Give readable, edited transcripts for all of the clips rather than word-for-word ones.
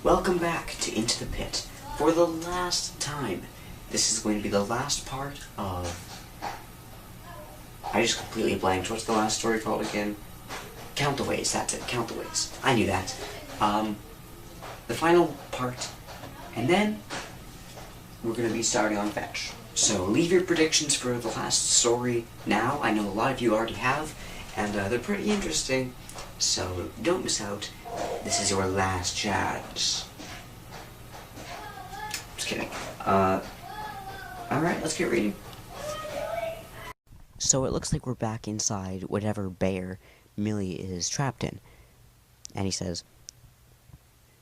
Welcome back to Into the Pit. For the last time, this is going to be the last part of... I just completely blanked. What's the last story called again? Count the Ways, that's it, Count the Ways. I knew that. The final part, and then we're going to be starting on Fetch. So leave your predictions for the last story now. I know a lot of you already have, and they're pretty interesting, so don't miss out. This is your last chance. Just kidding. Alright, let's get reading. So it looks like we're back inside whatever bear Millie is trapped in. And he says,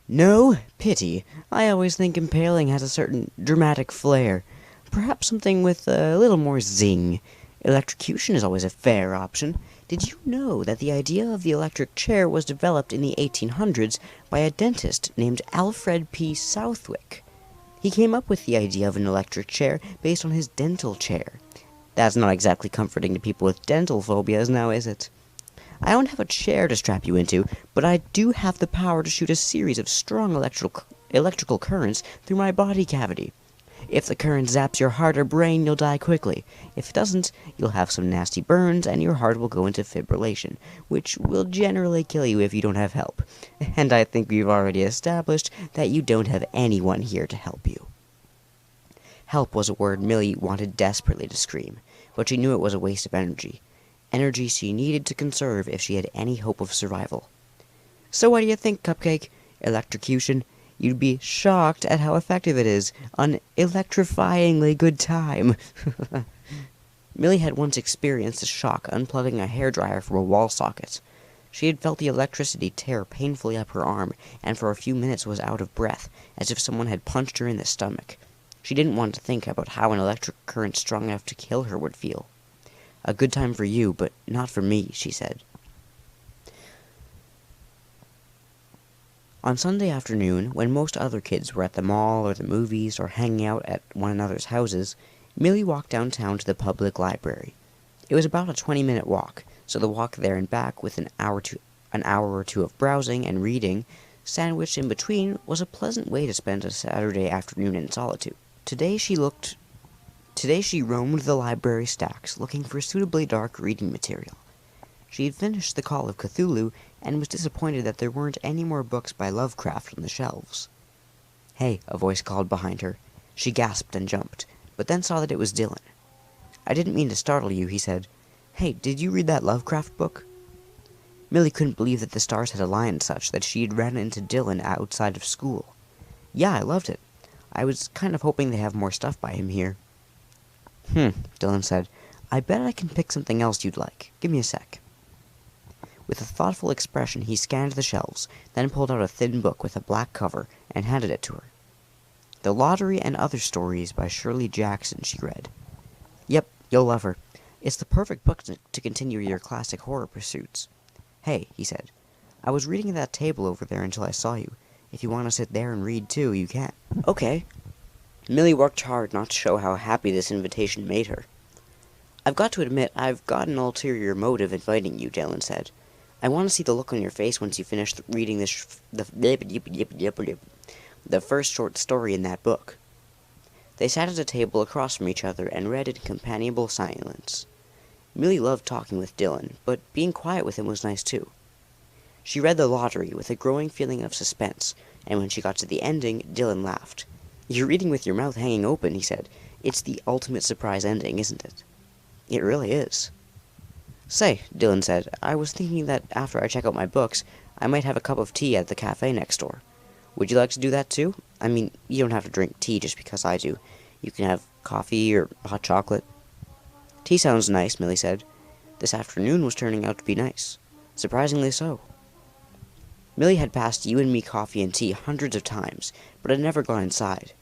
"No pity. I always think impaling has a certain dramatic flair. Perhaps something with a little more zing. Electrocution is always a fair option. Did you know that the idea of the electric chair was developed in the 1800s by a dentist named Alfred P. Southwick? He came up with the idea of an electric chair based on his dental chair. That's not exactly comforting to people with dental phobias now, is it? I don't have a chair to strap you into, but I do have the power to shoot a series of strong electrical currents through my body cavity. If the current zaps your heart or brain, you'll die quickly. If it doesn't, you'll have some nasty burns and your heart will go into fibrillation, which will generally kill you if you don't have help. And I think we've already established that you don't have anyone here to help you." Help was a word Millie wanted desperately to scream, but she knew it was a waste of energy. Energy she needed to conserve if she had any hope of survival. "So what do you think, Cupcake? Electrocution? You'd be shocked at how effective it is. An electrifyingly good time." Millie had once experienced a shock unplugging a hairdryer from a wall socket. She had felt the electricity tear painfully up her arm, and for a few minutes was out of breath, as if someone had punched her in the stomach. She didn't want to think about how an electric current strong enough to kill her would feel. "A good time for you, but not for me," she said. On Sunday afternoon, when most other kids were at the mall or the movies or hanging out at one another's houses, Millie walked downtown to the public library. It was about a 20-minute walk, so the walk there and back with an hour or two of browsing and reading, sandwiched in between, was a pleasant way to spend a Saturday afternoon in solitude. Today she roamed the library stacks, looking for suitably dark reading material. She had finished The Call of Cthulhu, and was disappointed that there weren't any more books by Lovecraft on the shelves. "Hey," a voice called behind her. She gasped and jumped, but then saw that it was Dylan. "I didn't mean to startle you," he said. "Hey, did you read that Lovecraft book?" Millie couldn't believe that the stars had aligned such that she had ran into Dylan outside of school. "Yeah, I loved it. I was kind of hoping they have more stuff by him here." Dylan said. "I bet I can pick something else you'd like. Give me a sec." With a thoughtful expression, he scanned the shelves, then pulled out a thin book with a black cover and handed it to her. "The Lottery and Other Stories by Shirley Jackson," she read. "Yep, you'll love her. It's the perfect book to continue your classic horror pursuits." "Hey," he said, "I was reading at that table over there until I saw you. If you want to sit there and read too, you can." "Okay." Millie worked hard not to show how happy this invitation made her. "I've got to admit, I've got an ulterior motive inviting you," Dylan said. "I want to see the look on your face once you finish reading the first short story in that book." They sat at a table across from each other and read in companionable silence. Millie loved talking with Dylan, but being quiet with him was nice too. She read The Lottery with a growing feeling of suspense, and when she got to the ending, Dylan laughed. "You're reading with your mouth hanging open," he said. "It's the ultimate surprise ending, isn't it?" "It really is." "Say," Dylan said, "I was thinking that after I check out my books, I might have a cup of tea at the cafe next door. Would you like to do that too? I mean, you don't have to drink tea just because I do. You can have coffee or hot chocolate." "Tea sounds nice," Millie said. This afternoon was turning out to be nice. Surprisingly so. Millie had passed you and me coffee and tea hundreds of times, but had never gone inside.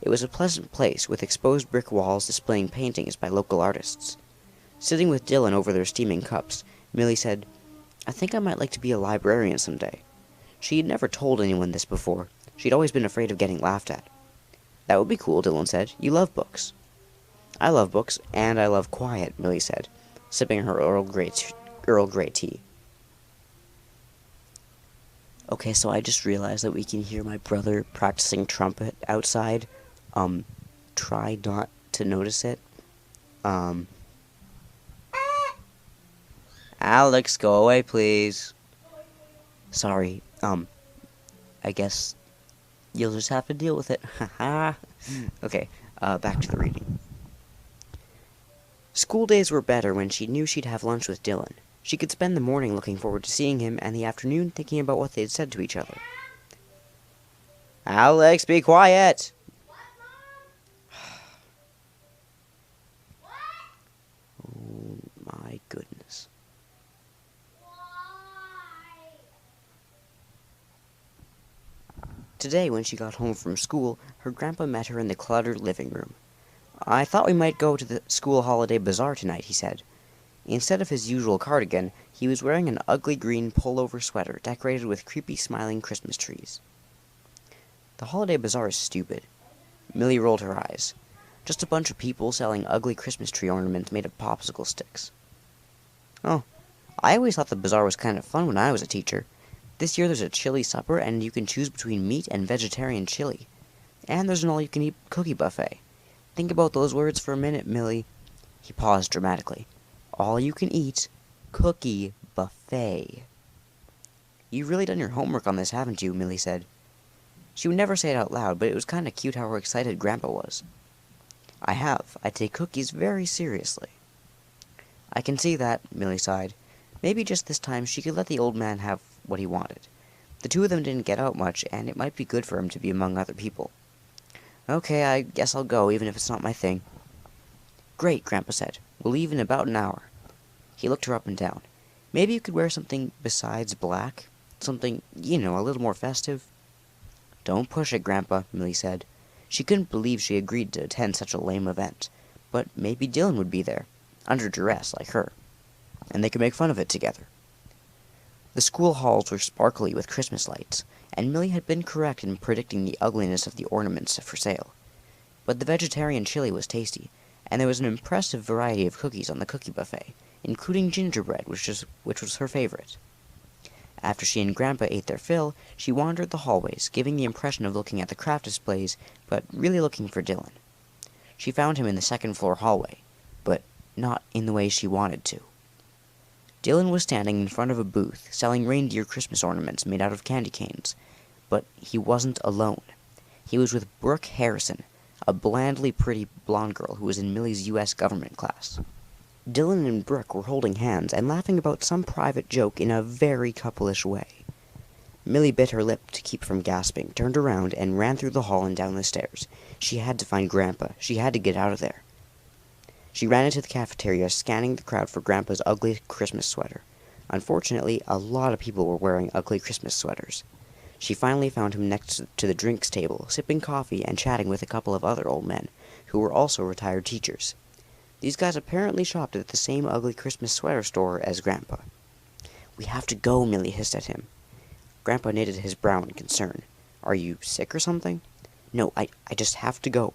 It was a pleasant place with exposed brick walls displaying paintings by local artists. Sitting with Dylan over their steaming cups, Millie said, "I think I might like to be a librarian someday." She had never told anyone this before. She'd always been afraid of getting laughed at. "That would be cool," Dylan said. "You love books." "I love books, and I love quiet," Millie said, sipping her Earl Grey tea. Okay, so I just realized that we can hear my brother practicing trumpet outside. Try not to notice it. Alex, go away, please. Sorry, I guess you'll just have to deal with it. Haha. Okay, back to the reading. School days were better when she knew she'd have lunch with Dylan. She could spend the morning looking forward to seeing him, and the afternoon thinking about what they'd said to each other. Alex, be quiet! Oh my goodness. Today, when she got home from school, her grandpa met her in the cluttered living room. I thought we might go to the school holiday bazaar tonight, he said. Instead of his usual cardigan, he was wearing an ugly green pullover sweater decorated with creepy smiling Christmas trees. The holiday bazaar is stupid. Millie rolled her eyes. Just a bunch of people selling ugly Christmas tree ornaments made of popsicle sticks. Oh, I always thought the bazaar was kind of fun when I was a teacher. This year there's a chili supper, and you can choose between meat and vegetarian chili. And there's an all-you-can-eat cookie buffet. Think about those words for a minute, Millie. He paused dramatically. All-you-can-eat cookie buffet. You've really done your homework on this, haven't you? Millie said. She would never say it out loud, but it was kind of cute how excited Grandpa was. I have. I take cookies very seriously. I can see that, Millie sighed. Maybe just this time she could let the old man have what he wanted. The two of them didn't get out much, and it might be good for him to be among other people. Okay, I guess I'll go, even if it's not my thing. Great, Grandpa said. We'll leave in about an hour. He looked her up and down. Maybe you could wear something besides black? Something, a little more festive? Don't push it, Grandpa, Millie said. She couldn't believe she agreed to attend such a lame event. But maybe Dylan would be there, under duress like her, and they could make fun of it together. The school halls were sparkly with Christmas lights, and Millie had been correct in predicting the ugliness of the ornaments for sale. But the vegetarian chili was tasty, and there was an impressive variety of cookies on the cookie buffet, including gingerbread, which was her favorite. After she and Grandpa ate their fill, she wandered the hallways, giving the impression of looking at the craft displays, but really looking for Dylan. She found him in the second-floor hallway, but not in the way she wanted to. Dylan was standing in front of a booth, selling reindeer Christmas ornaments made out of candy canes. But he wasn't alone. He was with Brooke Harrison, a blandly pretty blonde girl who was in Millie's U.S. government class. Dylan and Brooke were holding hands and laughing about some private joke in a very couple-ish way. Millie bit her lip to keep from gasping, turned around, and ran through the hall and down the stairs. She had to find Grandpa. She had to get out of there. She ran into the cafeteria, scanning the crowd for Grandpa's ugly Christmas sweater. Unfortunately, a lot of people were wearing ugly Christmas sweaters. She finally found him next to the drinks table, sipping coffee and chatting with a couple of other old men, who were also retired teachers. These guys apparently shopped at the same ugly Christmas sweater store as Grandpa. We have to go, Millie hissed at him. Grandpa knitted his brow in concern. Are you sick or something? No, I just have to go.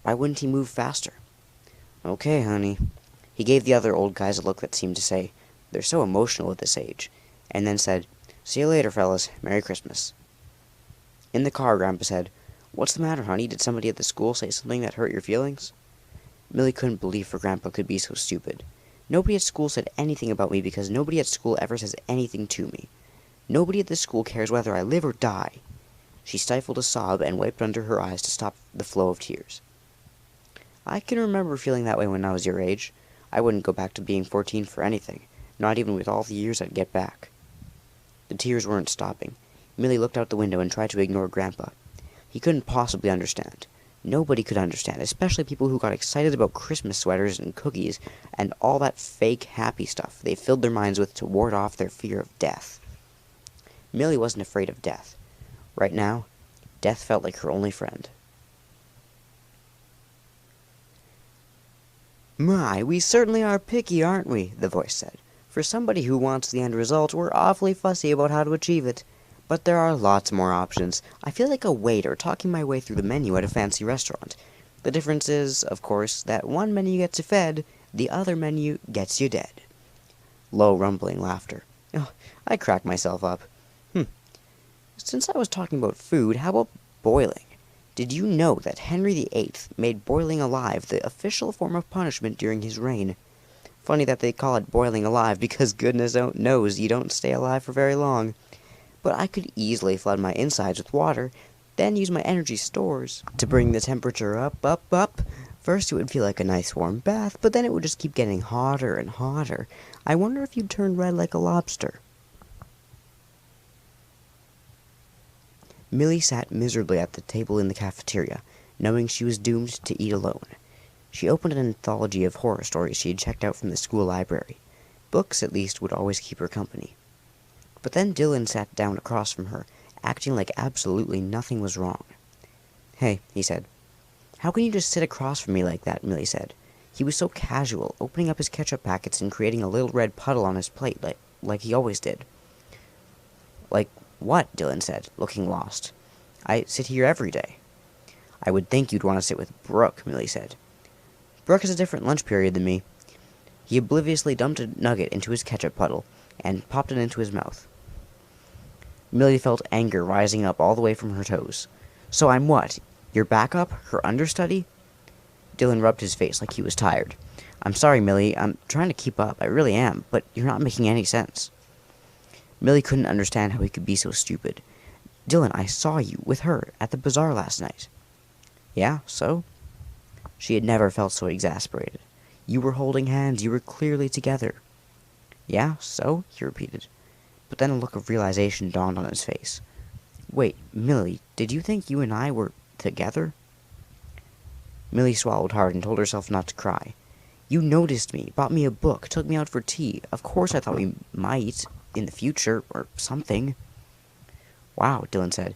Why wouldn't he move faster? Okay, honey. He gave the other old guys a look that seemed to say, they're so emotional at this age, and then said, see you later, fellas. Merry Christmas. In the car, Grandpa said, what's the matter, honey? Did somebody at the school say something that hurt your feelings? Millie couldn't believe her grandpa could be so stupid. Nobody at school said anything about me because nobody at school ever says anything to me. Nobody at this school cares whether I live or die. She stifled a sob and wiped under her eyes to stop the flow of tears. I can remember feeling that way when I was your age. I wouldn't go back to being 14 for anything, not even with all the years I'd get back. The tears weren't stopping. Millie looked out the window and tried to ignore Grandpa. He couldn't possibly understand. Nobody could understand, especially people who got excited about Christmas sweaters and cookies and all that fake happy stuff they filled their minds with to ward off their fear of death. Millie wasn't afraid of death. Right now, death felt like her only friend. My, we certainly are picky, aren't we? The voice said. For somebody who wants the end result, we're awfully fussy about how to achieve it. But there are lots more options. I feel like a waiter talking my way through the menu at a fancy restaurant. The difference is, of course, that one menu gets you fed, the other menu gets you dead. Low, rumbling laughter. Oh, I crack myself up. Since I was talking about food, how about boiling? Did you know that Henry VIII made boiling alive the official form of punishment during his reign? Funny that they call it boiling alive, because goodness knows you don't stay alive for very long. But I could easily flood my insides with water, then use my energy stores to bring the temperature up. First it would feel like a nice warm bath, but then it would just keep getting hotter and hotter. I wonder if you'd turn red like a lobster. Millie sat miserably at the table in the cafeteria, knowing she was doomed to eat alone. She opened an anthology of horror stories she had checked out from the school library. Books, at least, would always keep her company. But then Dylan sat down across from her, acting like absolutely nothing was wrong. "Hey," he said. "How can you just sit across from me like that?" Millie said. He was so casual, opening up his ketchup packets and creating a little red puddle on his plate, like he always did. "Like what?" Dylan said, looking lost. "I sit here every day." "I would think you'd want to sit with Brooke," Millie said. "Brooke has a different lunch period than me." He obliviously dumped a nugget into his ketchup puddle and popped it into his mouth. Millie felt anger rising up all the way from her toes. "So I'm what? Your backup? Her understudy?" Dylan rubbed his face like he was tired. "I'm sorry, Millie. I'm trying to keep up. I really am. But you're not making any sense." Millie couldn't understand how he could be so stupid. "Dylan, I saw you with her at the bazaar last night." "Yeah, so?" She had never felt so exasperated. "You were holding hands. You were clearly together." "Yeah, so?" he repeated. But then a look of realization dawned on his face. "Wait, Millie, did you think you and I were together?" Millie swallowed hard and told herself not to cry. "You noticed me, bought me a book, took me out for tea. Of course I thought we might, in the future, or something." "Wow," Dylan said.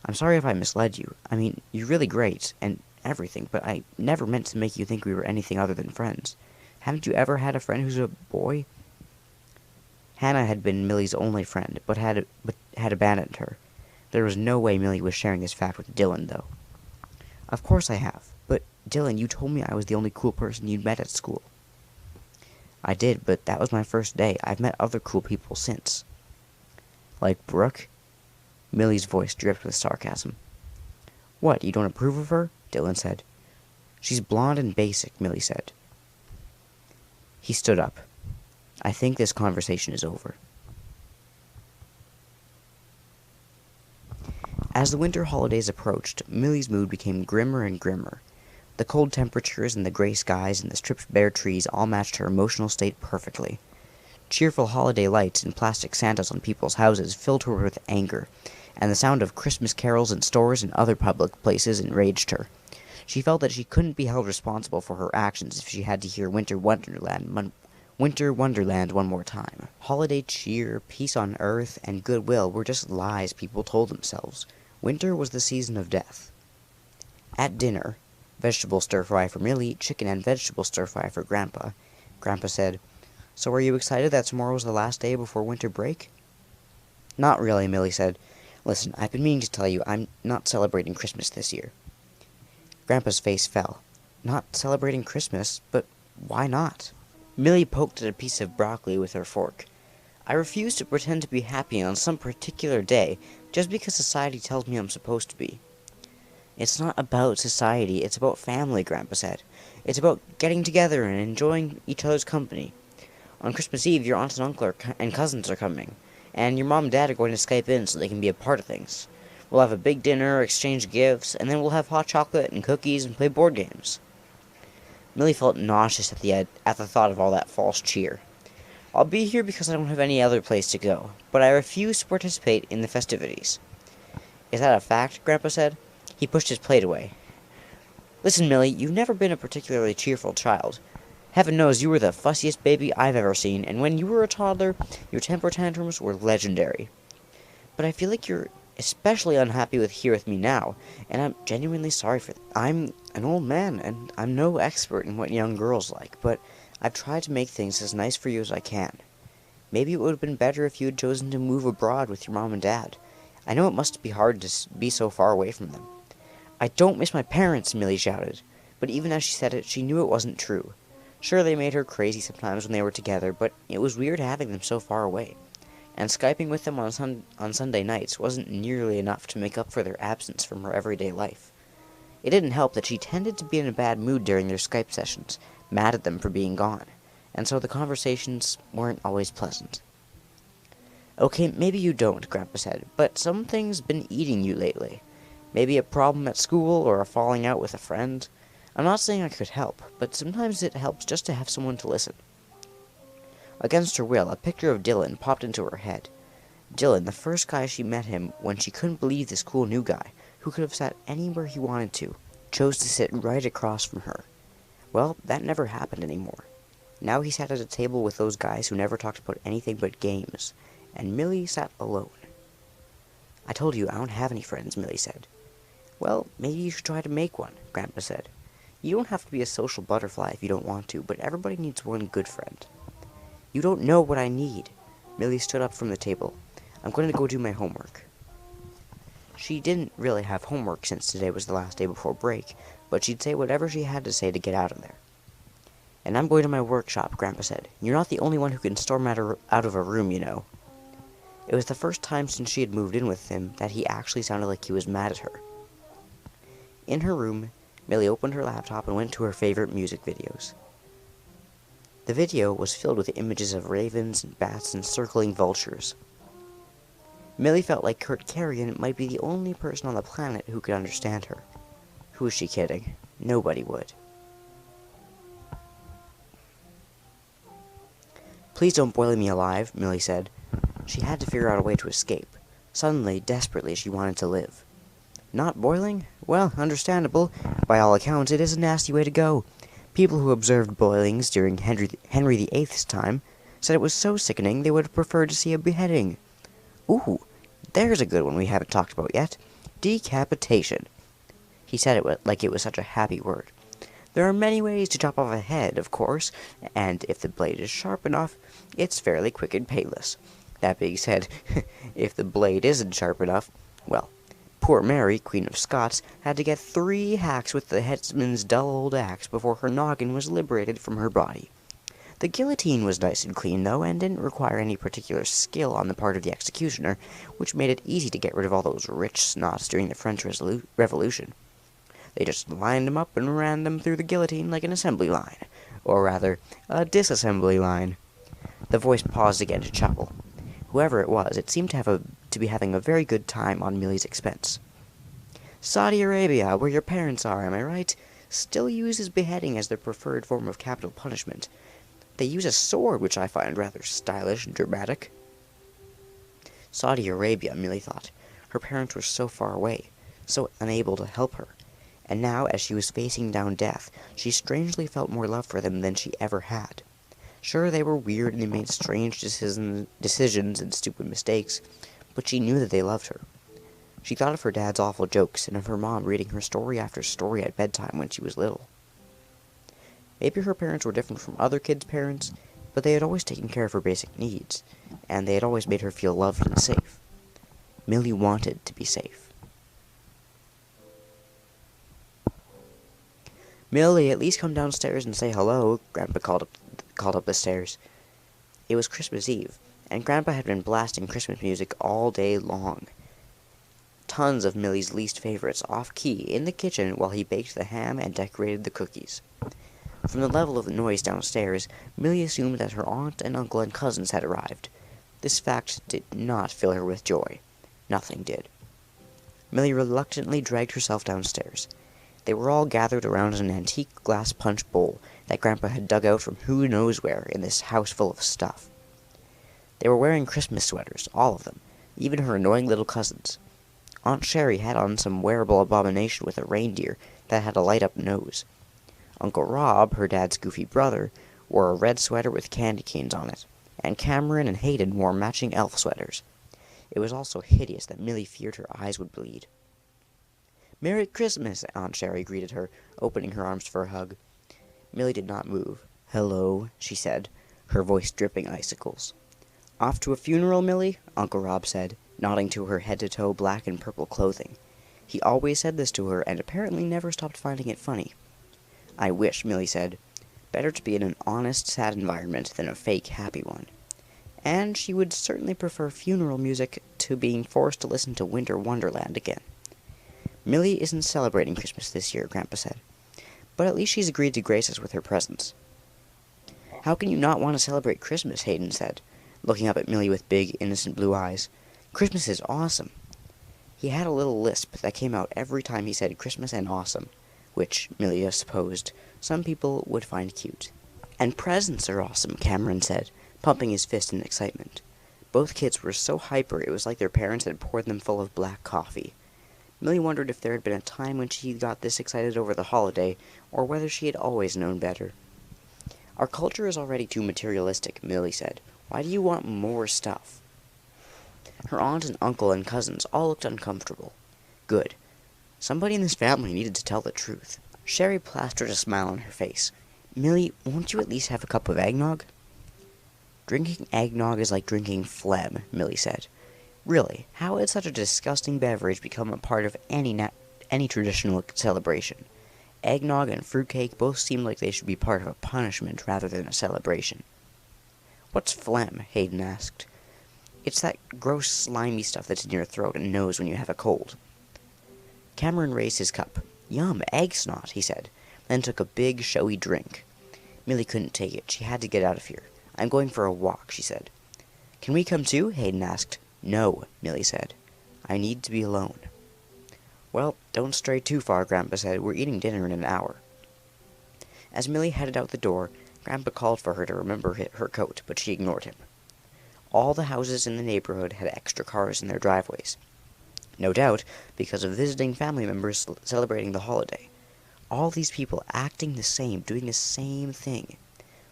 "I'm sorry if I misled you. I mean, you're really great, and everything, but I never meant to make you think we were anything other than friends. Haven't you ever had a friend who's a boy?" Hannah had been Millie's only friend, but had abandoned her. There was no way Millie was sharing this fact with Dylan, though. "Of course I have. But, Dylan, you told me I was the only cool person you'd met at school." "I did, but that was my first day. I've met other cool people since." "Like Brooke?" Millie's voice dripped with sarcasm. "What, you don't approve of her?" Dylan said. "She's blonde and basic," Millie said. He stood up. "I think this conversation is over." As the winter holidays approached, Millie's mood became grimmer and grimmer. The cold temperatures and the gray skies and the stripped bare trees all matched her emotional state perfectly. Cheerful holiday lights and plastic Santas on people's houses filled her with anger, and the sound of Christmas carols in stores and other public places enraged her. She felt that she couldn't be held responsible for her actions if she had to hear Winter Wonderland one more time. Holiday cheer, peace on earth, and goodwill were just lies people told themselves. Winter was the season of death. At dinner, vegetable stir-fry for Millie, chicken and vegetable stir-fry for Grandpa. Grandpa said, "So are you excited that tomorrow's the last day before winter break?" "Not really," Millie said. "Listen, I've been meaning to tell you I'm not celebrating Christmas this year." Grandpa's face fell. "Not celebrating Christmas? But why not?" Millie poked at a piece of broccoli with her fork. "I refuse to pretend to be happy on some particular day just because society tells me I'm supposed to be." "It's not about society, it's about family," Grandpa said. "It's about getting together and enjoying each other's company. On Christmas Eve, your aunt and uncle and cousins are coming, and your mom and dad are going to Skype in so they can be a part of things. We'll have a big dinner, exchange gifts, and then we'll have hot chocolate and cookies and play board games." Millie felt nauseous at the thought of all that false cheer. "I'll be here because I don't have any other place to go, but I refuse to participate in the festivities." "Is that a fact?" Grandpa said. He pushed his plate away. "Listen, Millie, you've never been a particularly cheerful child. Heaven knows you were the fussiest baby I've ever seen, and when you were a toddler, your temper tantrums were legendary. But I feel like you're especially unhappy here with me now, and I'm genuinely sorry for that. I'm an old man, and I'm no expert in what young girls like, but I've tried to make things as nice for you as I can. Maybe it would have been better if you had chosen to move abroad with your mom and dad. I know it must be hard to be so far away from them." "I don't miss my parents," Millie shouted, but even as she said it, she knew it wasn't true. Sure, they made her crazy sometimes when they were together, but it was weird having them so far away. and Skyping with them on Sunday nights wasn't nearly enough to make up for their absence from her everyday life. It didn't help that she tended to be in a bad mood during their Skype sessions, mad at them for being gone, and so the conversations weren't always pleasant. "Okay, maybe you don't," Grandpa said, "but something's been eating you lately. Maybe a problem at school or a falling out with a friend. I'm not saying I could help, but sometimes it helps just to have someone to listen." Against her will, a picture of Dylan popped into her head. Dylan, the first guy she met him when she couldn't believe this cool new guy, who could have sat anywhere he wanted to, chose to sit right across from her. Well, that never happened anymore. Now he sat at a table with those guys who never talked about anything but games, and Millie sat alone. "I told you I don't have any friends," Millie said. "Well, maybe you should try to make one," Grandpa said. "You don't have to be a social butterfly if you don't want to, but everybody needs one good friend." "You don't know what I need." Millie stood up from the table. "I'm going to go do my homework." She didn't really have homework since today was the last day before break, but she'd say whatever she had to say to get out of there. "And I'm going to my workshop," Grandpa said. "You're not the only one who can storm matter out of a room, you know." It was the first time since she had moved in with him that he actually sounded like he was mad at her. In her room, Millie opened her laptop and went to her favorite music videos. The video was filled with images of ravens and bats and circling vultures. Millie felt like Kurt Carrion might be the only person on the planet who could understand her. Who was she kidding? Nobody would. "Please don't boil me alive," Millie said. She had to figure out a way to escape. Suddenly, desperately, she wanted to live. "Not boiling? Well, understandable. By all accounts, it is a nasty way to go. People who observed boilings during Henry VIII's time said it was so sickening they would have preferred to see a beheading. Ooh, there's a good one we haven't talked about yet. Decapitation." He said it like it was such a happy word. "There are many ways to chop off a head, of course, and if the blade is sharp enough, it's fairly quick and painless. That being said, if the blade isn't sharp enough, well, poor Mary, Queen of Scots, had to get 3 hacks with the headsman's dull old axe before her noggin was liberated from her body. The guillotine was nice and clean, though, and didn't require any particular skill on the part of the executioner, which made it easy to get rid of all those rich snots during the French Revolution. They just lined them up and ran them through the guillotine like an assembly line, or rather, a disassembly line." The voice paused again to chuckle. Whoever it was, it seemed to be having a very good time on Millie's expense. "Saudi Arabia, where your parents are, am I right? Still uses beheading as their preferred form of capital punishment. They use a sword, which I find rather stylish and dramatic." Saudi Arabia, Millie thought. Her parents were so far away, so unable to help her, and now, as she was facing down death, she strangely felt more love for them than she ever had. Sure, they were weird and they made strange decisions and stupid mistakes, but she knew that they loved her. She thought of her dad's awful jokes and of her mom reading her story after story at bedtime when she was little. Maybe her parents were different from other kids' parents, but they had always taken care of her basic needs, and they had always made her feel loved and safe. Millie wanted to be safe. "Millie, at least come downstairs and say hello," Grandpa called up the stairs. It was Christmas Eve, and Grandpa had been blasting Christmas music all day long. Tons of Millie's least favorites off-key in the kitchen while he baked the ham and decorated the cookies. From the level of the noise downstairs, Millie assumed that her aunt and uncle and cousins had arrived. This fact did not fill her with joy. Nothing did. Millie reluctantly dragged herself downstairs. They were all gathered around an antique glass punch bowl that Grandpa had dug out from who knows where in this house full of stuff. They were wearing Christmas sweaters, all of them, even her annoying little cousins. Aunt Sherry had on some wearable abomination with a reindeer that had a light-up nose. Uncle Rob, her dad's goofy brother, wore a red sweater with candy canes on it, and Cameron and Hayden wore matching elf sweaters. It was all so hideous that Millie feared her eyes would bleed. "Merry Christmas," Aunt Sherry greeted her, opening her arms for a hug. Millie did not move. "Hello," she said, her voice dripping icicles. "Off to a funeral, Millie?" Uncle Rob said, nodding to her head-to-toe black and purple clothing. He always said this to her, and apparently never stopped finding it funny. "I wish," Millie said. "Better to be in an honest, sad environment than a fake, happy one." and she would certainly prefer funeral music to being forced to listen to Winter Wonderland again. Millie isn't celebrating Christmas this year, Grandpa said, but at least she's agreed to grace us with her presence. How can you not want to celebrate Christmas? Hayden said, looking up at Millie with big, innocent blue eyes. Christmas is awesome. He had a little lisp that came out every time he said Christmas and awesome, which, Millie supposed, some people would find cute. And presents are awesome, Cameron said, pumping his fist in excitement. Both kids were so hyper it was like their parents had poured them full of black coffee. Millie wondered if there had been a time when she got this excited over the holiday, or whether she had always known better. Our culture is already too materialistic, Millie said. Why do you want more stuff? Her aunt and uncle and cousins all looked uncomfortable. Good. Somebody in this family needed to tell the truth. Sherry plastered a smile on her face. Millie, won't you at least have a cup of eggnog? Drinking eggnog is like drinking phlegm, Millie said. Really, how had such a disgusting beverage become a part of any traditional celebration? Eggnog and fruitcake both seem like they should be part of a punishment rather than a celebration. What's phlegm? Hayden asked. It's that gross, slimy stuff that's in your throat and nose when you have a cold. Cameron raised his cup. Yum, egg snot, he said, then took a big, showy drink. Millie couldn't take it. She had to get out of here. I'm going for a walk, she said. Can we come too? Hayden asked. No, Millie said. I need to be alone. Well, don't stray too far, Grandpa said. We're eating dinner in an hour. As Millie headed out the door, Grandpa called for her to remember her coat, but she ignored him. All the houses in the neighborhood had extra cars in their driveways. No doubt, because of visiting family members celebrating the holiday. All these people acting the same, doing the same thing.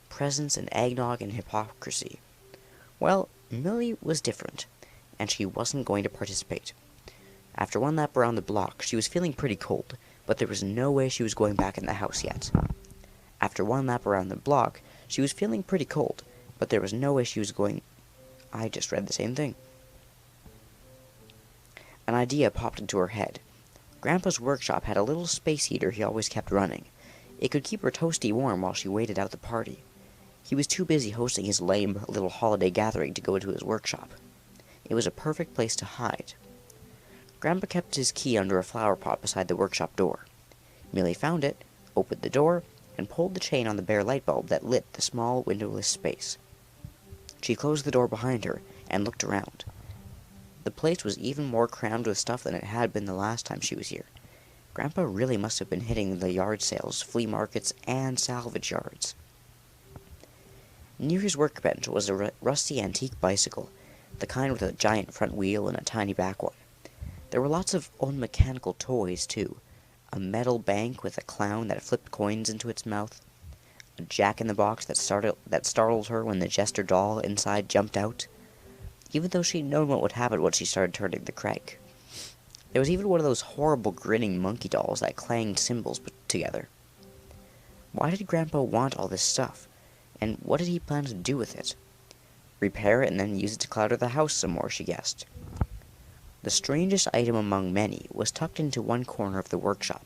Presents and eggnog and hypocrisy. Well, Millie was different, and she wasn't going to participate. After one lap around the block, she was feeling pretty cold, but there was no way she was going back in the house yet. After one lap around the block, she was feeling pretty cold, but there was no way she was going... I just read the same thing. An idea popped into her head. Grandpa's workshop had a little space heater he always kept running. It could keep her toasty warm while she waited out the party. He was too busy hosting his lame little holiday gathering to go into his workshop. It was a perfect place to hide. Grandpa kept his key under a flower pot beside the workshop door. Millie found it, opened the door, and pulled the chain on the bare light bulb that lit the small windowless space. She closed the door behind her and looked around. The place was even more crammed with stuff than it had been the last time she was here. Grandpa really must have been hitting the yard sales, flea markets, and salvage yards. Near his workbench was a rusty antique bicycle, the kind with a giant front wheel and a tiny back one. There were lots of old mechanical toys, too. A metal bank with a clown that flipped coins into its mouth. A jack-in-the-box that startled her when the jester doll inside jumped out, even though she'd known what would happen once she started turning the crank. There was even one of those horrible grinning monkey dolls that clanged cymbals together. Why did Grandpa want all this stuff? And what did he plan to do with it? Repair it and then use it to clutter the house some more, she guessed. The strangest item among many was tucked into one corner of the workshop.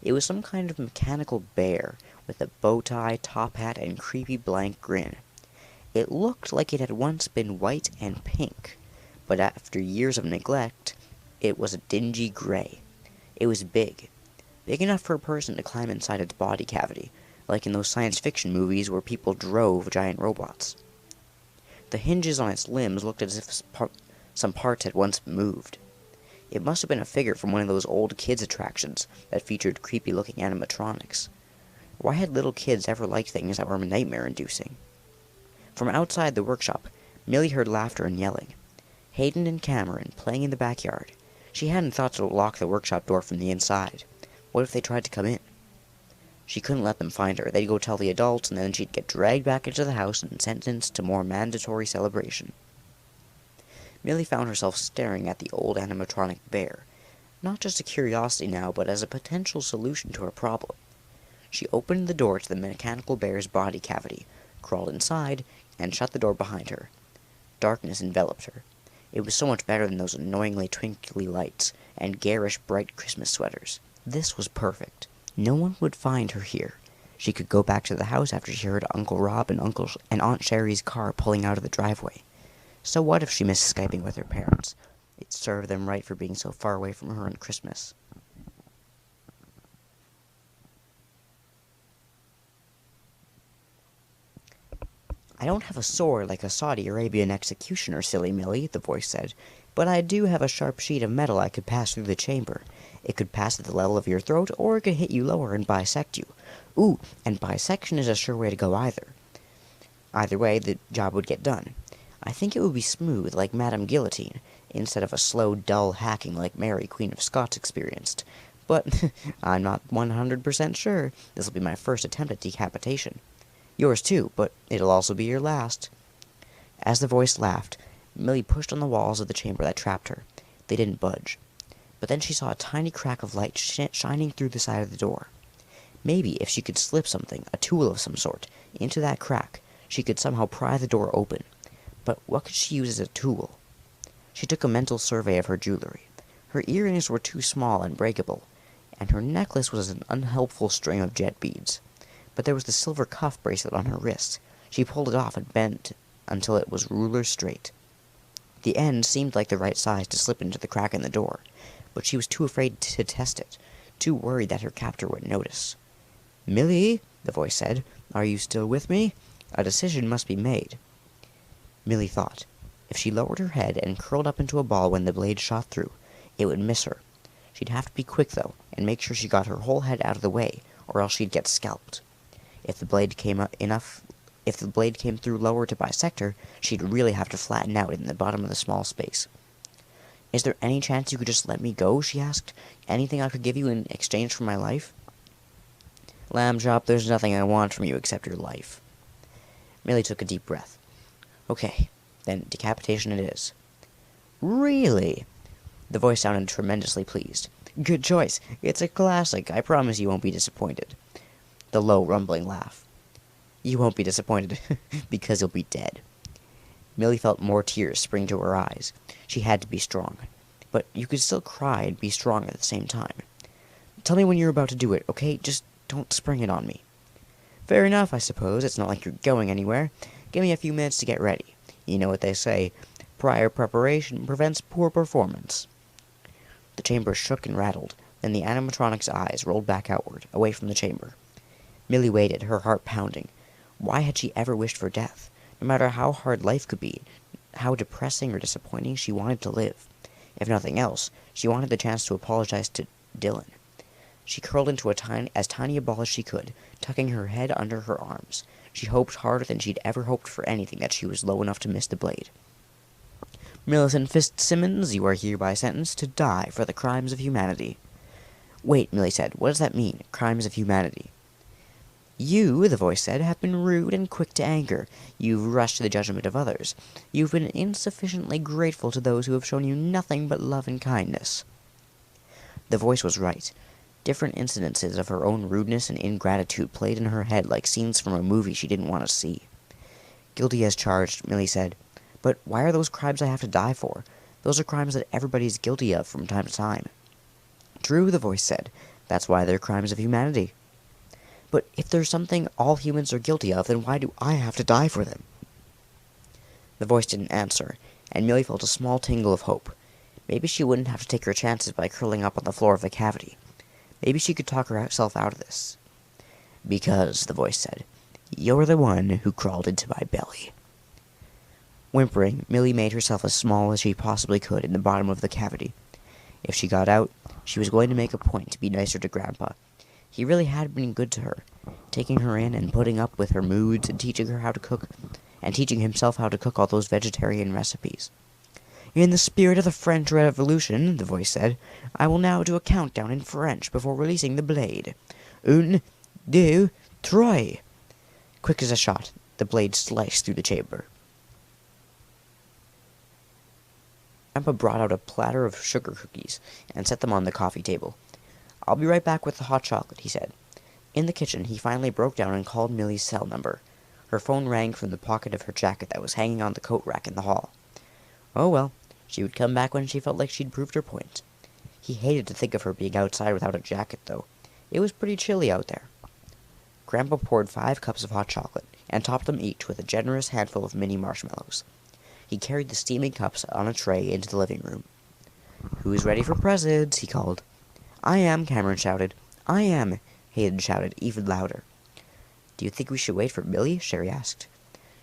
It was some kind of mechanical bear with a bow tie, top hat, and creepy blank grin. It looked like it had once been white and pink, but after years of neglect, it was a dingy gray. It was big enough for a person to climb inside its body cavity, like in those science fiction movies where people drove giant robots. The hinges on its limbs looked as if some parts had once moved. It must have been a figure from one of those old kids' attractions that featured creepy-looking animatronics. Why had little kids ever liked things that were nightmare-inducing? From outside the workshop, Millie heard laughter and yelling. Hayden and Cameron playing in the backyard. She hadn't thought to lock the workshop door from the inside. What if they tried to come in? She couldn't let them find her. They'd go tell the adults, and then she'd get dragged back into the house and sentenced to more mandatory celebration. Millie found herself staring at the old animatronic bear, not just a curiosity now, but as a potential solution to her problem. She opened the door to the mechanical bear's body cavity, crawled inside, and shut the door behind her. Darkness enveloped her. It was so much better than those annoyingly twinkly lights and garish bright Christmas sweaters. This was perfect. No one would find her here. She could go back to the house after she heard Uncle Rob and Aunt Sherry's car pulling out of the driveway. So what if she missed Skyping with her parents? It served them right for being so far away from her on Christmas. I don't have a sword like a Saudi Arabian executioner, silly Millie, the voice said, but I do have a sharp sheet of metal I could pass through the chamber. It could pass at the level of your throat, or it could hit you lower and bisect you. Ooh, and bisection is a sure way to go either. Either way, the job would get done. I think it would be smooth, like Madame Guillotine, instead of a slow, dull hacking like Mary, Queen of Scots, experienced. But I'm not 100% sure. This will be my first attempt at decapitation. Yours too, but it'll also be your last. As the voice laughed, Millie pushed on the walls of the chamber that trapped her. They didn't budge. But then she saw a tiny crack of light shining through the side of the door. Maybe if she could slip something, a tool of some sort, into that crack, she could somehow pry the door open. But what could she use as a tool? She took a mental survey of her jewelry. Her earrings were too small and breakable, and her necklace was an unhelpful string of jet beads. But there was the silver cuff bracelet on her wrist. She pulled it off and bent until it was ruler straight. The end seemed like the right size to slip into the crack in the door, but she was too afraid to test it, too worried that her captor would notice. "Millie," the voice said, "are you still with me? A decision must be made." Millie thought. If she lowered her head and curled up into a ball when the blade shot through, it would miss her. She'd have to be quick, though, and make sure she got her whole head out of the way, or else she'd get scalped. If the blade came through lower to bisect her, she'd really have to flatten out in the bottom of the small space. "Is there any chance you could just let me go?" she asked. "Anything I could give you in exchange for my life?" "Lamb chop, there's nothing I want from you except your life." Millie took a deep breath. "Okay, then decapitation it is." "Really?" The voice sounded tremendously pleased. "Good choice. It's a classic. I promise you won't be disappointed." The low, rumbling laugh. "You won't be disappointed, because you'll be dead." Millie felt more tears spring to her eyes. She had to be strong. But you could still cry and be strong at the same time. "Tell me when you're about to do it, okay? Just don't spring it on me." "Fair enough, I suppose. It's not like you're going anywhere. Give me a few minutes to get ready. You know what they say, prior preparation prevents poor performance." The chamber shook and rattled, then the animatronic's eyes rolled back outward, away from the chamber. Millie waited, her heart pounding. Why had she ever wished for death? No matter how hard life could be, how depressing or disappointing, she wanted to live. If nothing else, she wanted the chance to apologize to Dylan. She curled into as tiny a ball as she could, tucking her head under her arms. She hoped harder than she'd ever hoped for anything that she was low enough to miss the blade. "Millicent Fitzsimmons, you are hereby sentenced to die for the crimes of humanity." "Wait," Millie said. "What does that mean, crimes of humanity?" "You," the voice said, "have been rude and quick to anger. You've rushed to the judgment of others. You've been insufficiently grateful to those who have shown you nothing but love and kindness." The voice was right. Different incidences of her own rudeness and ingratitude played in her head like scenes from a movie she didn't want to see. "Guilty as charged," Millie said. "But why are those crimes I have to die for? Those are crimes that everybody's guilty of from time to time." "True," the voice said. "That's why they're crimes of humanity." "But if there's something all humans are guilty of, then why do I have to die for them?" The voice didn't answer, and Millie felt a small tingle of hope. Maybe she wouldn't have to take her chances by curling up on the floor of the cavity. Maybe she could talk herself out of this. "Because," the voice said, "you're the one who crawled into my belly." Whimpering, Millie made herself as small as she possibly could in the bottom of the cavity. If she got out, she was going to make a point to be nicer to Grandpa. He really had been good to her, taking her in and putting up with her moods and teaching her how to cook, and teaching himself how to cook all those vegetarian recipes. "In the spirit of the French Revolution," the voice said, "I will now do a countdown in French before releasing the blade. 1, 2, 3. Quick as a shot, the blade sliced through the chamber. Grandpa brought out a platter of sugar cookies and set them on the coffee table. "I'll be right back with the hot chocolate," he said. In the kitchen, he finally broke down and called Millie's cell number. Her phone rang from the pocket of her jacket that was hanging on the coat rack in the hall. Oh well, she would come back when she felt like she'd proved her point. He hated to think of her being outside without a jacket, though. It was pretty chilly out there. Grandpa poured 5 cups of hot chocolate, and topped them each with a generous handful of mini marshmallows. He carried the steaming cups on a tray into the living room. "Who's ready for presents?" he called. "I am," Cameron shouted. "I am," Hayden shouted, even louder. "Do you think we should wait for Millie?" Sherry asked.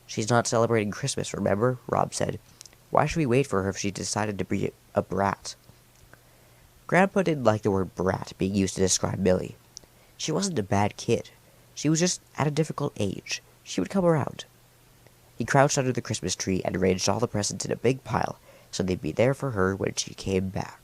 "She's not celebrating Christmas, remember?" Rob said. "Why should we wait for her if she decided to be a brat?" Grandpa didn't like the word brat being used to describe Millie. She wasn't a bad kid. She was just at a difficult age. She would come around. He crouched under the Christmas tree and arranged all the presents in a big pile so they'd be there for her when she came back.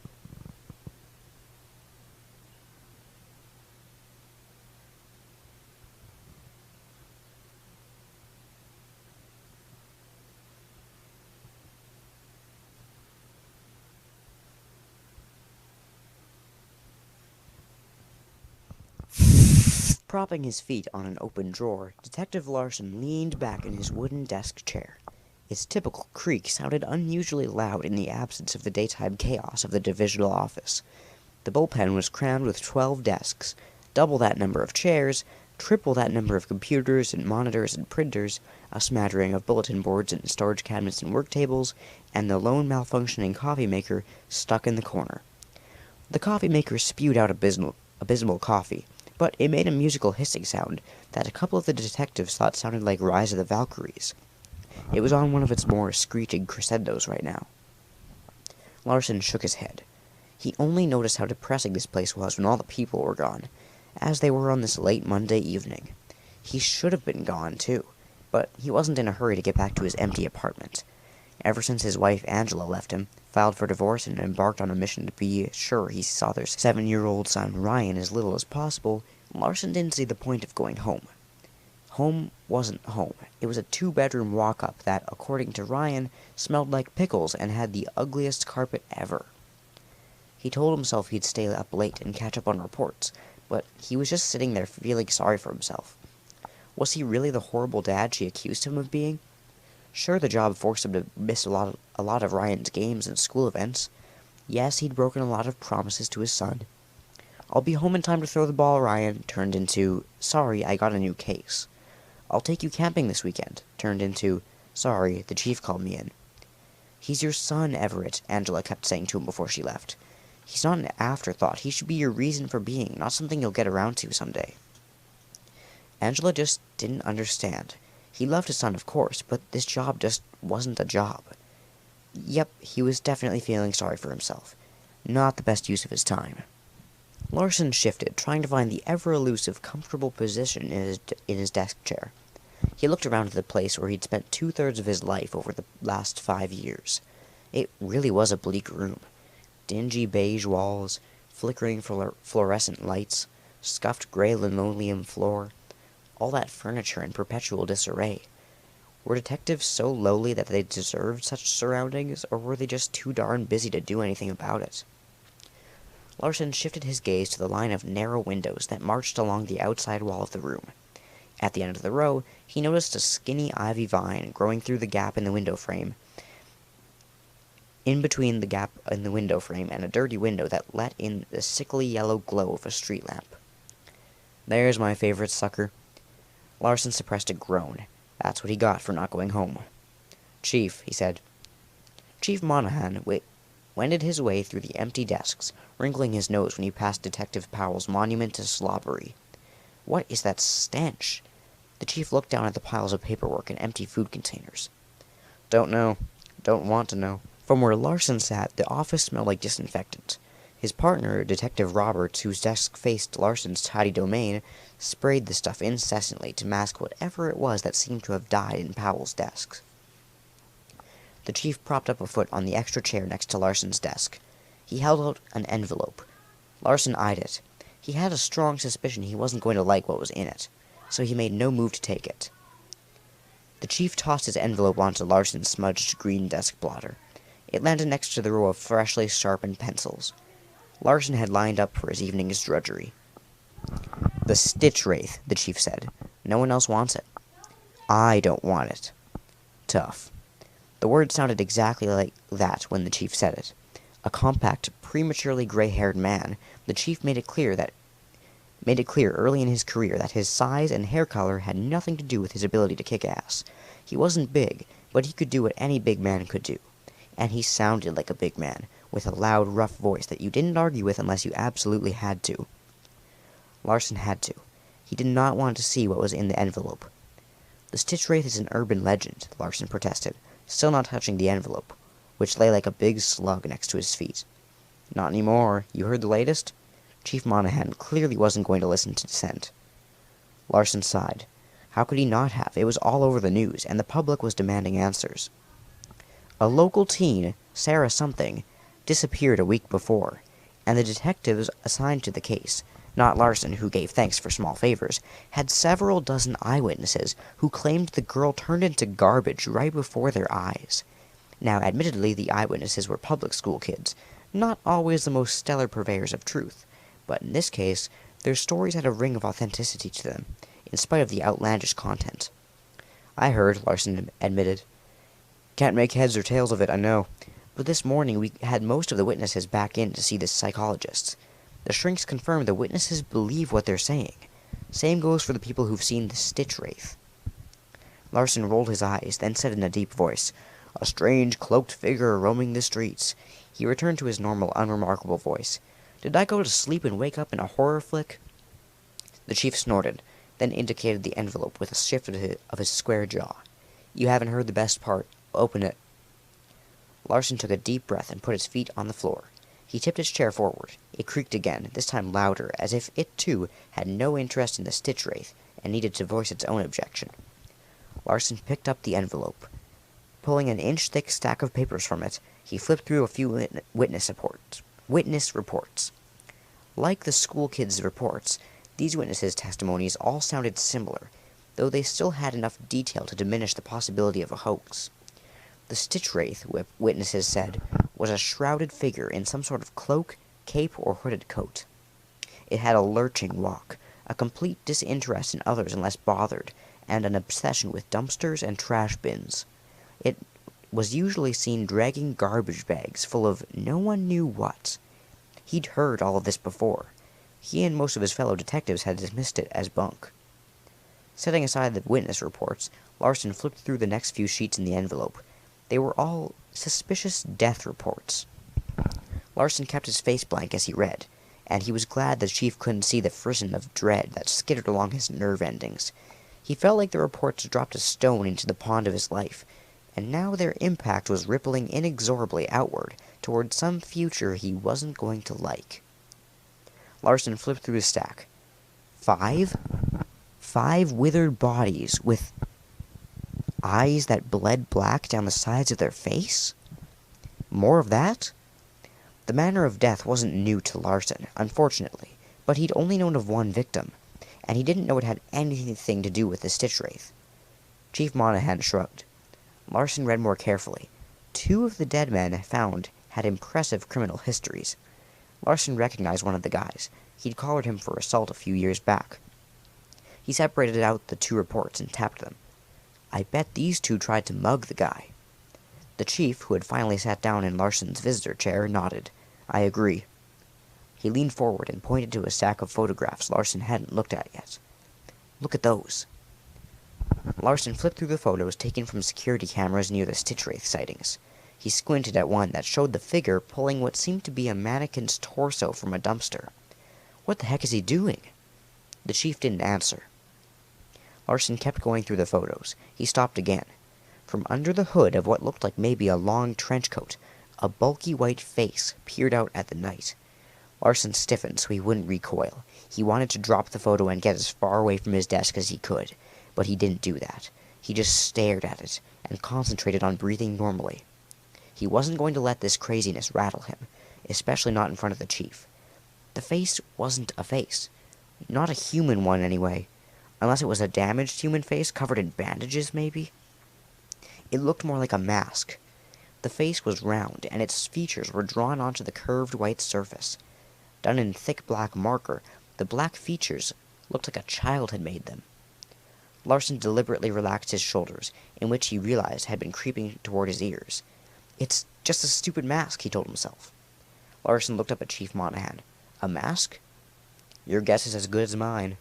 Propping his feet on an open drawer, Detective Larson leaned back in his wooden desk chair. Its typical creak sounded unusually loud in the absence of the daytime chaos of the divisional office. The bullpen was crammed with 12 desks, double that number of chairs, triple that number of computers and monitors and printers, a smattering of bulletin boards and storage cabinets and work tables, and the lone malfunctioning coffee maker stuck in the corner. The coffee maker spewed out abysmal coffee, but it made a musical hissing sound that a couple of the detectives thought sounded like Rise of the Valkyries. It was on one of its more screeching crescendos right now. Larson shook his head. He only noticed how depressing this place was when all the people were gone, as they were on this late Monday evening. He should have been gone, too, but he wasn't in a hurry to get back to his empty apartment. Ever since his wife Angela left him, filed for divorce, and embarked on a mission to be sure he saw their 7-year-old son Ryan as little as possible, Larson didn't see the point of going home. Home wasn't home. It was a 2-bedroom walk-up that, according to Ryan, smelled like pickles and had the ugliest carpet ever. He told himself he'd stay up late and catch up on reports, but he was just sitting there feeling sorry for himself. Was he really the horrible dad she accused him of being? Sure, the job forced him to miss a lot of Ryan's games and school events. Yes, he'd broken a lot of promises to his son. "I'll be home in time to throw the ball, Ryan," turned into, "Sorry, I got a new case." "I'll take you camping this weekend," turned into, "Sorry, the chief called me in." "He's your son, Everett," Angela kept saying to him before she left. "He's not an afterthought. He should be your reason for being, not something you'll get around to someday." Angela just didn't understand. He loved his son, of course, but this job just wasn't a job. Yep, he was definitely feeling sorry for himself. Not the best use of his time. Larson shifted, trying to find the ever-elusive, comfortable position in his desk chair. He looked around at the place where he'd spent 2/3 of his life over the last 5 years. It really was a bleak room. Dingy beige walls, flickering fluorescent lights, scuffed gray linoleum floor, all that furniture in perpetual disarray. Were detectives so lowly that they deserved such surroundings, or were they just too darn busy to do anything about it? Larson shifted his gaze to the line of narrow windows that marched along the outside wall of the room. At the end of the row, he noticed a skinny ivy vine growing through the gap in the window frame, in between the gap in the window frame and a dirty window that let in the sickly yellow glow of a street lamp. "There's my favorite sucker." Larson suppressed a groan. That's what he got for not going home. "Chief," he said. Chief Monahan wended his way through the empty desks, wrinkling his nose when he passed Detective Powell's monument to slobbery. "What is that stench?" The chief looked down at the piles of paperwork and empty food containers. "Don't know. Don't want to know." From where Larson sat, the office smelled like disinfectant. His partner, Detective Roberts, whose desk faced Larson's tidy domain, sprayed the stuff incessantly to mask whatever it was that seemed to have died in Powell's desks. The chief propped up a foot on the extra chair next to Larson's desk. He held out an envelope. Larson eyed it. He had a strong suspicion he wasn't going to like what was in it, so he made no move to take it. The chief tossed his envelope onto Larson's smudged green desk blotter. It landed next to the row of freshly sharpened pencils. Larson had lined up for his evening's drudgery. "The Stitch Wraith," the chief said. "No one else wants it." "I don't want it." Tough. The word sounded exactly like that when the chief said it. A compact, prematurely gray-haired man, the chief made it clear early in his career that his size and hair color had nothing to do with his ability to kick ass. He wasn't big, but he could do what any big man could do. And he sounded like a big man, with a loud, rough voice that you didn't argue with unless you absolutely had to. Larson had to. He did not want to see what was in the envelope. The Stitch Wraith is an urban legend, Larson protested, still not touching the envelope, which lay like a big slug next to his feet. Not anymore. You heard the latest? Chief Monahan clearly wasn't going to listen to dissent. Larson sighed. How could he not have? It was all over the news, and the public was demanding answers. A local teen, Sarah something, disappeared a week before, and the detectives assigned to the case, not Larson, who gave thanks for small favors, had several dozen eyewitnesses who claimed the girl turned into garbage right before their eyes. Now, admittedly, the eyewitnesses were public school kids, not always the most stellar purveyors of truth, but in this case, their stories had a ring of authenticity to them, in spite of the outlandish content. I heard, Larson admitted. Can't make heads or tails of it, I know. But this morning we had most of the witnesses back in to see the psychologists. The shrinks confirm the witnesses believe what they're saying. Same goes for the people who've seen the Stitch Wraith. Larson rolled his eyes, then said in a deep voice, A strange, cloaked figure roaming the streets. He returned to his normal, unremarkable voice. Did I go to sleep and wake up in a horror flick? The chief snorted, then indicated the envelope with a shift of his square jaw. You haven't heard the best part. Open it. Larson took a deep breath and put his feet on the floor. He tipped his chair forward. It creaked again, this time louder, as if it, too, had no interest in the Stitch Wraith and needed to voice its own objection. Larson picked up the envelope. Pulling an inch-thick stack of papers from it, he flipped through a few witness reports. Like the school kids' reports, these witnesses' testimonies all sounded similar, though they still had enough detail to diminish the possibility of a hoax. The Stitch Wraith, witnesses said, was a shrouded figure in some sort of cloak, cape, or hooded coat. It had a lurching walk, a complete disinterest in others unless bothered, and an obsession with dumpsters and trash bins. It was usually seen dragging garbage bags full of no one knew what. He'd heard all of this before. He and most of his fellow detectives had dismissed it as bunk. Setting aside the witness reports, Larson flipped through the next few sheets in the envelope. They were all suspicious death reports. Larson kept his face blank as he read, and he was glad the chief couldn't see the frisson of dread that skittered along his nerve endings. He felt like the reports dropped a stone into the pond of his life, and now their impact was rippling inexorably outward toward some future he wasn't going to like. Larson flipped through the stack. 5? 5 withered bodies with eyes that bled black down the sides of their face? More of that? The manner of death wasn't new to Larson, unfortunately, but he'd only known of one victim, and he didn't know it had anything to do with the Stitch Wraith. Chief Monahan shrugged. Larson read more carefully. 2 of the dead men found had impressive criminal histories. Larson recognized one of the guys. He'd collared him for assault a few years back. He separated out the 2 reports and tapped them. I bet these 2 tried to mug the guy. The chief, who had finally sat down in Larson's visitor chair, nodded. I agree. He leaned forward and pointed to a stack of photographs Larson hadn't looked at yet. Look at those. Larson flipped through the photos taken from security cameras near the Stitch Wraith sightings. He squinted at one that showed the figure pulling what seemed to be a mannequin's torso from a dumpster. What the heck is he doing? The chief didn't answer. Larson kept going through the photos. He stopped again. From under the hood of what looked like maybe a long trench coat, a bulky white face peered out at the night. Larson stiffened so he wouldn't recoil. He wanted to drop the photo and get as far away from his desk as he could, but he didn't do that. He just stared at it and concentrated on breathing normally. He wasn't going to let this craziness rattle him, especially not in front of the chief. The face wasn't a face. Not a human one, anyway. Unless it was a damaged human face covered in bandages, maybe? It looked more like a mask. The face was round, and its features were drawn onto the curved white surface. Done in thick black marker, the black features looked like a child had made them. Larson deliberately relaxed his shoulders, in which he realized had been creeping toward his ears. It's just a stupid mask, he told himself. Larson looked up at Chief Monahan. A mask? Your guess is as good as mine.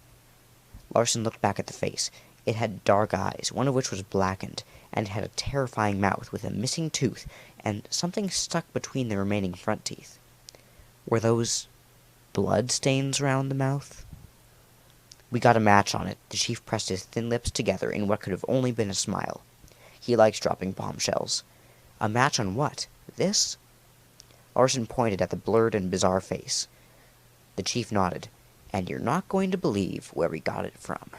Larson looked back at the face. It had dark eyes, one of which was blackened, and it had a terrifying mouth with a missing tooth and something stuck between the remaining front teeth. Were those blood stains around the mouth? We got a match on it. The chief pressed his thin lips together in what could have only been a smile. He likes dropping bombshells. A match on what? This? Orson pointed at the blurred and bizarre face. The chief nodded. And you're not going to believe where we got it from.